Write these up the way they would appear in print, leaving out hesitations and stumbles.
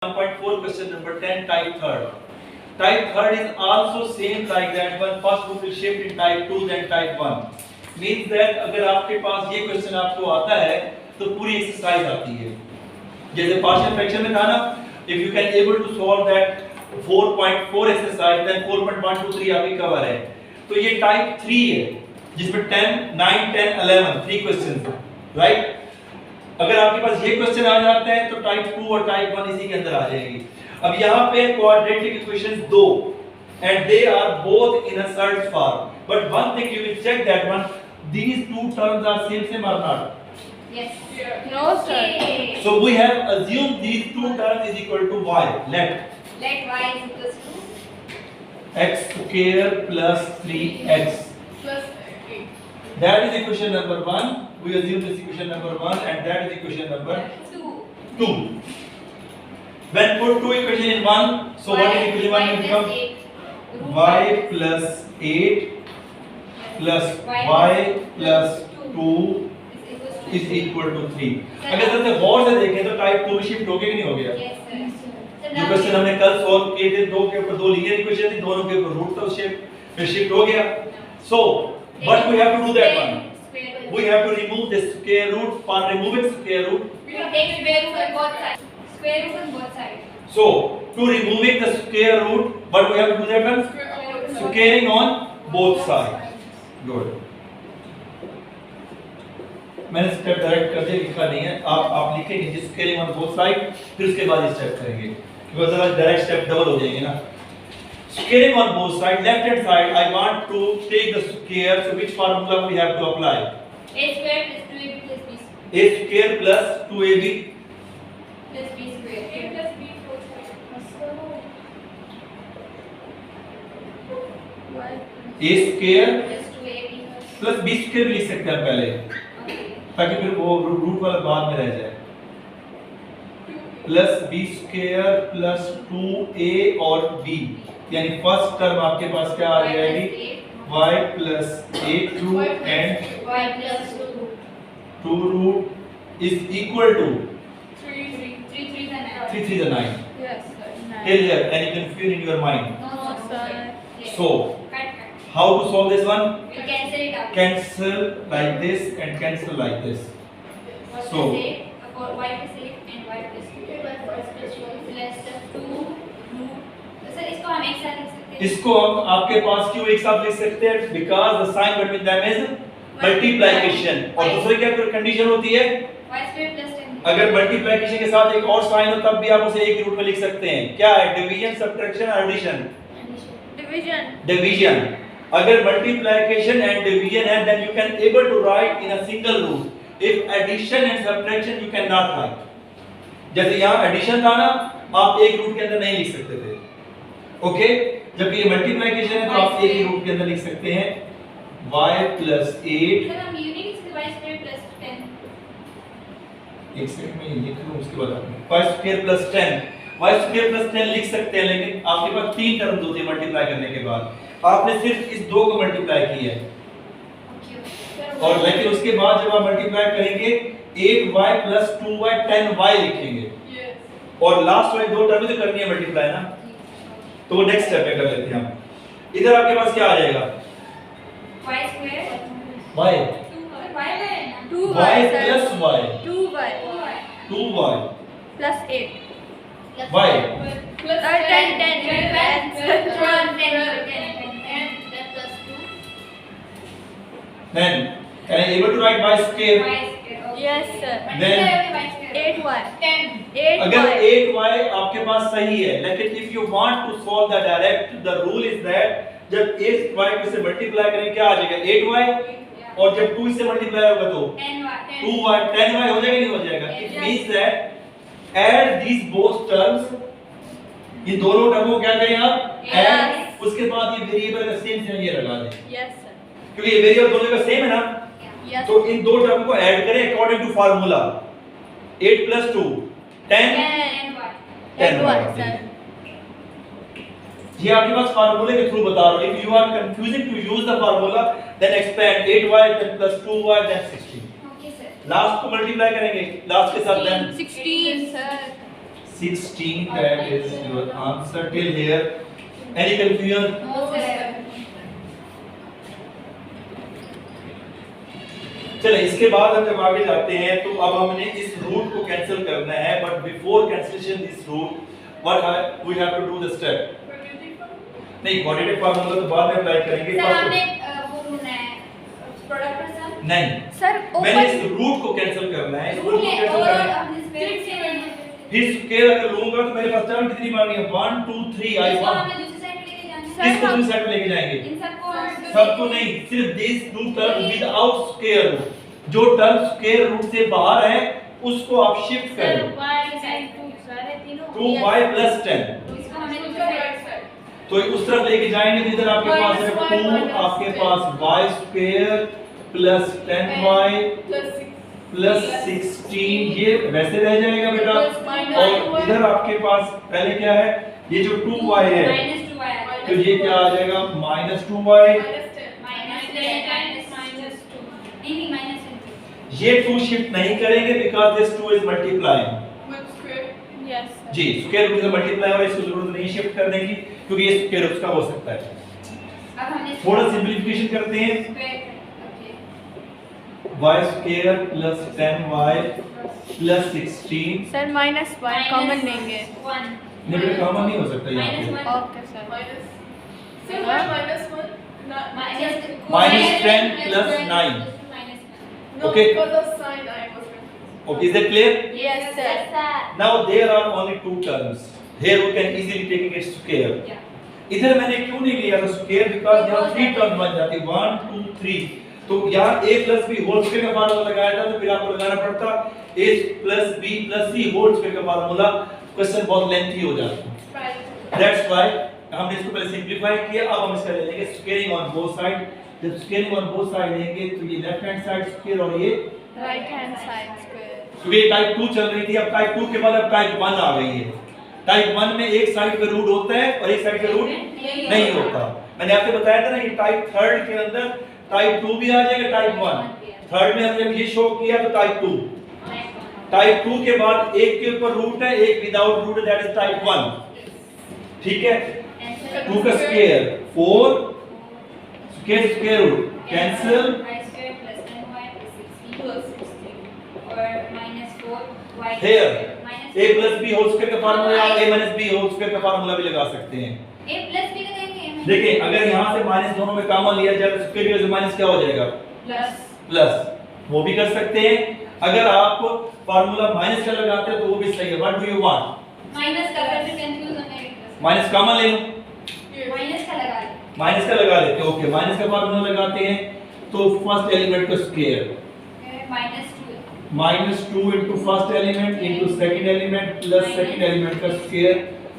1.4 question number 10 type third. Type third is also same like that one. First group will shift in type 2 then type 1. Means that अगर आपके पास ये question आपको आता है तो पूरी एक्सरसाइज आती है. जैसे पार्शियल फ्रैक्शन में था ना, if you can able to solve that 4.4 exercise then 4.1 2 3 आपकी कवर है. तो ये टाइप 3 है जिसमें 10 9 10 11 3 क्वेश्चंस हैं, राइट? अगर आपके पास ये क्वेश्चन आ जाता है तो टाइप 2 और टाइप 1 इसी के अंदर आ जाएगी. अब यहाँ पे क्वाड्रेटिक इक्वेशंस दो and they are both in a search form, but one thing you will check that one, these two terms are same or not? Yes. No, sir. So we have assumed these two terms is equal to y. Let y is equals to x square plus 3x. Plus 8. That is equation number 1. We assume this equation number 1 and that is equation number 2. When put two equation in one, so what is equation 1 will become y plus 8 plus y plus 2 is equal to 3. अगर सबसे गौर से देखें तो type 2 में shift हो गया कि नहीं हो गया? Yes, sir. जो क्वेश्चन हमने कल सॉल्व किए थे, दो के ऊपर दो लीनियर इक्वेशन थी, दोनों के ऊपर रूट था, फिर शिफ्ट हो गया. So but we have to do that one. We have to remove the square root. For removing square root, We have take square root on both sides. Square root on both sides. so to removing the square root, what we have to do that one? Squaring on both sides. Good. मैंने step direct कर दिया, लिखा नहीं है, आप लिखेंगे जिस squaring on both side, फिर उसके बाद स्टेप करेंगे क्योंकि अदरवाइज डायरेक्ट स्टेप डबल हो जाएंगे ना. Squaring on both sides, left hand side I want to take the square, so which formula we have to apply? A square plus 2ab plus b square. A square plus 2ab Plus b square. A plus b whole side. A square Plus 2ab plus b square भी लिख सकते हैं पहले, okay. ताकि फिर वो root वाला बाद में रह जाए. Plus B square plus 2a और b, यानी फर्स्ट टर्म आपके पास क्या आ जाएगी? y plus 8 root and Y plus 2. 2 root is equal to 3 3 the 9. 3 3 the 9. Yes, sir. Till here, any confusion in your mind? No, sir. Yes. So Cut. how to solve this one? We cancel it out. Cancel like this and cancel like this. What So is it? Y plus 8 and y plus 2. Plus 2 root. Sir इसको हम एक साथ लिख सकते हैं. इसको हम आपके पास क्यों एक साथ लिख सकते हैं? Because the sign between them is multiplication. और दूसरी क्या कंडीशन होती है? y square plus 10. अगर मल्टीप्लिकेशन के साथ एक और साइन हो तब भी आप उसे एक रूट में लिख सकते हैं. क्या है? Division, subtraction, addition? Division. Division. अगर मल्टीप्लिकेशन एंड डिवीजन है then you can able to write in a single root. If addition and subtraction you cannot write. जैसे यहाँ एडिशन था ना, आप एक रूट के अंदर नहीं लिख सकते थे. ओके, जबकि ये मल्टीप्लिकेशन है तो आप एक ही रूट के अंदर लिख सकते हैं. y plus 8. सर हम यूनिट इसके y square plus 10. एक सेकंड में लिख लूं उसके बाद y square plus 10. y square plus 10 लिख सकते हैं, लेकिन आपके पास तीन टर्म्स होते हैं मल्टीप्लाई करने के बाद. आपने सिर्फ इस दो को मल्टीप्लाई किया है. और लेकिन उसके बाद जब आप मल्टीप्लाई करेंगे 8y plus 2y 10y लिखेंगे. और लास्ट वाली दो टर्म तो करनी है मल्टीप्लाई ना, तो वो नेक्स्ट स्टेप में कर लेते हैं हम. इधर आपके पास क्या आ जाएगा? y square y 2y. y sir. plus y 2y. 2y Plus 8. y Plus 10. 10. then can I able to write y square? Yes, sir. Then 8y. 10. अगर 8y. 8y आपके पास सही है, लेकिन if you want to solve the direct, the rule is that जब 8y को से multiply करेंगे क्या आ जाएगा? 8y. और जब 2 से मल्टीप्लाई होगा तो 2y 10y हो जाएगा नहीं हो जाएगा? It means that add these both terms, ये दोनों टर्म को क्या करें आप? Add. उसके बाद ये वेरिएबल का सेम सेम ये लगा दें, Yes, sir. क्योंकि ये वेरिएबल दोनों का सेम है ना. Yes. तो इन दो टर्म को ऐड करें according to formula. 8 plus 2 10 10y, sir. ये आपके पास फार्मूले के थ्रू बता रहा हूं. If you are confusing to use the formula then expand 8y then plus 2y then 16. Okay, sir. Last को मल्टीप्लाई करेंगे लास्ट के साथ then 16, sir. 16. That is your answer till here. Any confusion? No, sir. चले इसके बाद हम जब आगे जाते हैं तो अब हमने इस रूट को कैंसिल करना है, but before cancellation this root what we have to do the step. नहीं, क्वाड्रेटिक फार्मूला तो बाद में अप्लाई करेंगे। सर हमने वो ढूंढना है प्रोडक्ट पर सर। नहीं सर मैंने ओपन इस रूट को कैंसिल करना है, इस रूट रूट को है कैंसिल और करना है। हमने स्क्वायर से फिर स्क्वायर अगर लूंगा तो मेरे पास टर्म कितनी मारनी है? 1 2 3 आई इसको 1। हमने दूसरी साइड पे लेके जाना है। सर, इसको हम- दूसरी साइड पे लेके जाएंगे। इन सबको सबको नहीं, सिर्फ this two term without square root. जो टर्म स्क्वायर रूट से बाहर है उसको आप शिफ्ट सर करें। y साइन 2 सारे तीनों 2y + 10। इसको हमने दूसरी साइड तो उस तरफ लेके जाएंगे तो इधर आपके पास है 2, आपके पास y² + 10y + 16, ये वैसे रह जाएगा बेटा। और इधर आपके पास पहले क्या है, ये जो 2y है -2y तो ये क्या आ जाएगा? -2y। नहीं -2 ये 2 शिफ्ट नहीं करेंगे because this 2 is multiplying. Yes sir ji, square root से मल्टीप्लाई हो, इसको जरूरत नहीं शिफ्ट करने की क्योंकि ये स्क्वायर रूट का हो सकता है। अब हमने थोड़ा सिंपलीफिकेशन करते हैं। y² + 10y + 16। सर -1 कॉमन लेंगे। 1 नहीं बेटा कॉमन नहीं हो सकता यहाँ पे। -1 okay sir -10 + 9। Okay. Okay, is that clear? Yes sir Now there are only 2 terms. Here we can easily take it square. इधर मैंने क्यों नहीं लिया था स्क्वायर? बिकॉज़ यहाँ 3 टर्म बन जाती 1 2 3। तो यहाँ a + b होल स्क्वायर का फार्मूला लगाया था तो फिर आपको लगाना पड़ता a + b + c whole square का फार्मूला। क्वेश्चन बहुत लेंथी हो जाता। दैट्स व्हाई हमने इसको पहले सिंपलीफाई किया। अब हम इसका ले लेंगे स्क्वेयरिंग ऑन बोथ साइड। जब स्क्वेयरिंग ऑन बोथ साइड लेंगे तो ये लेफ्ट हैंड साइड स्क्वायर और ये राइट हैंड साइड स्क्वायर। क्योंकि टाइप 2 चल रही थी, अब टाइप 2 के बाद अब टाइप 1 आ गई है। टाइप 1 में एक साइड पे रूट होता है और एक साइड पे रूट नहीं होता। मैंने आपको बताया था ना कि टाइप 3 के अंदर टाइप 2 भी आ जाएगा, टाइप 1। थर्ड में हमने जब ये शो किया तो टाइप 2। टाइप 2 के बाद एक के ऊपर रूट है, एक विदाउट रूट है, दैट इज टाइप 1। ठीक है, 2 का square 4 square root cancel here a + b whole square का फार्मूला या a - b होल स्क्वायर का फार्मूला भी लगा सकते हैं। a + b का देंगे देखिए अगर यहां से माइनस दोनों में कॉमन लिया जाए तो स्क्वायर की वजह से माइनस क्या हो जाएगा? प्लस। वो भी कर सकते हैं। अगर आप फार्मूला माइनस का लगाते हो तो वो भी सही है। What do you want? Minus का फिर कंफ्यूज होने लगता माइनस कॉमन ले लो, है माइनस का लगा ले माइनस का लगा लेते हैं। ओके, माइनस का फार्मूला लगाते हैं तो फर्स्ट एलिमेंट का square -2 into first element into second element plus second element का square,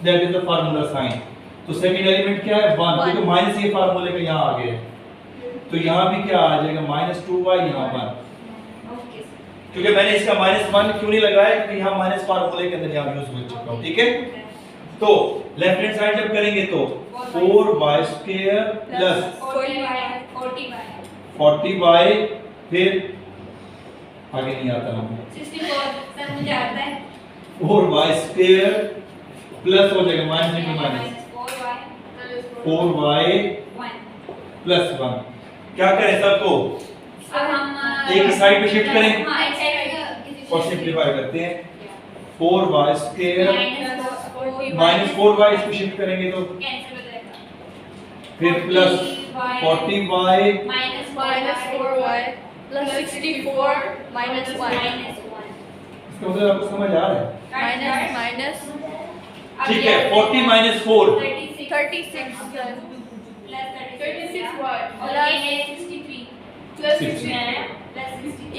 that is the formula sign. तो सेकंड एलिमेंट क्या है? 1, क्योंकि माइनस ये फार्मूले का यहाँ आ गया है तो यहाँ भी क्या आ जाएगा? -2y यहाँ 1। ओके क्योंकि मैंने इसका -1 क्यों नहीं लगाया? क्योंकि यहाँ माइनस फार्मूले के अंदर यहाँ यूज हो चुका हूँ। ठीक है, तो लेफ्ट हैंड साइड जब करेंगे तो 4y² प्लस 40y, फिर आगे नहीं आता हूँ 64 सर मुझे आता है 4y² प्लस हो जाएगा minus into minus 4y 1 plus 1। क्या करें सबको? अब हम एक ही साइड पे शिफ्ट करें हां एक साइड और सिंपलीफाई करते हैं। 4y² माइनस -4y इसको शिफ्ट करेंगे तो कैंसिल हो जाएगा फिर प्लस 40y -4y + 64 -1 इसका मतलब आपको समझ आ रहा है? माइनस ठीक है, 40 - 4 36 सर और ये है 63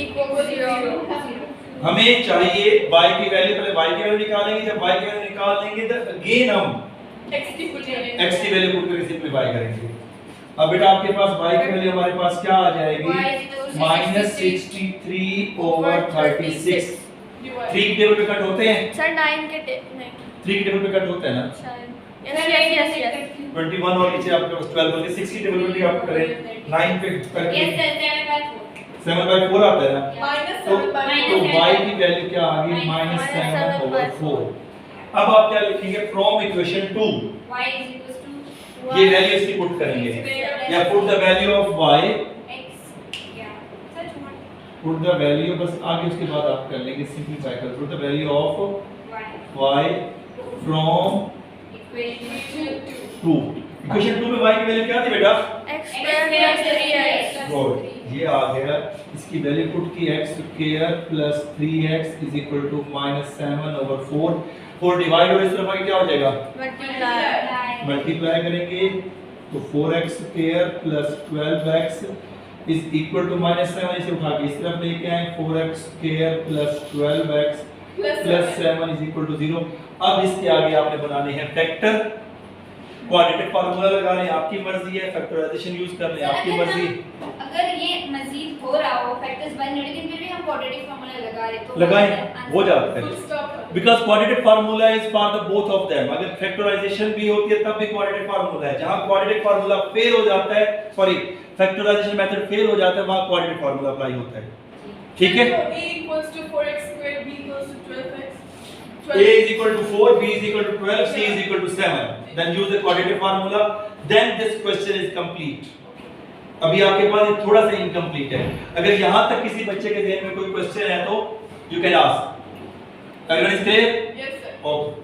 इक्वल 0। हमें चाहिए y की वैल्यू, पहले y की वैल्यू निकालेंगे। जब y की वैल्यू निकाल लेंगे तो अगेन हम x की वैल्यू पुट करके सिंपलीफाई करेंगे। अब बेटा आपके पास y की वैल्यू हमारे पास क्या आ जाएगी? -63/36। 3 के टेबल पे कट होते हैं? सर 9 के नहीं 3 के टेबल पे कट होता है ना? शायद यस 21 और नीचे आपके पास 12 बल्कि 6 की टेबल पे भी आप करें 9 पे करके यस सर 7/4 आता है ना? तो -7/4 y की वैल्यू क्या आ गई? -7/4। अब आप क्या लिखेंगे from equation 2 y is equals to ये वैल्यू इसकी पुट करेंगे या put the value of y x yeah such one put the value बस आगे उसके बाद आप कर लेंगे सिंपलीफाई कर put the value of y y from equation 2 equation 2 में y की वैल्यू क्या थी बेटा x square plus 3x. Good ये आ गया इसकी वैल्यू पुट की x square plus 3x is equal to -7/4 4 divide और इस तरफ आगे क्या हो जाएगा Multiply. मल्टीप्लाई करेंगे तो 4x square plus 12x is equal to -7 इसे उठा के इस तरफ लेके आए 4x square plus 12x plus 7 is equal to 0 अब इसके आगे आपने बनाने हैं फैक्टर क्वाड्रेटिक फार्मूला लगाने आपकी मर्जी है फैक्टराइजेशन यूज करने आपकी मर्जी अगर ये मजीद हो रहा हो फैक्टर्स बन रहे लेकिन फिर भी हम क्वाड्रेटिक फार्मूला लगा रहे तो लगाएं हो जाता है because quadratic formula is for the both of them अगर फैक्टराइजेशन भी होती है तब भी क्वाड्रेटिक फार्मूला है जहां क्वाड्रेटिक फार्मूला फेल हो जाता है सॉरी फैक्टराइजेशन मेथड फेल हो जाता है वहां क्वाड्रेटिक फार्मूला अप्लाई होता है ठीक है a equals to 4x squared, b equals to 12x. a is equal to 4 b is equal to 12 c is equal to 7 then use the quadratic formula then this question is complete अभी आपके पास ये थोड़ा सा incomplete है अगर यहां तक किसी बच्चे के ज़हन में कोई क्वेश्चन है तो you can ask everyone is clear Yes, sir. Okay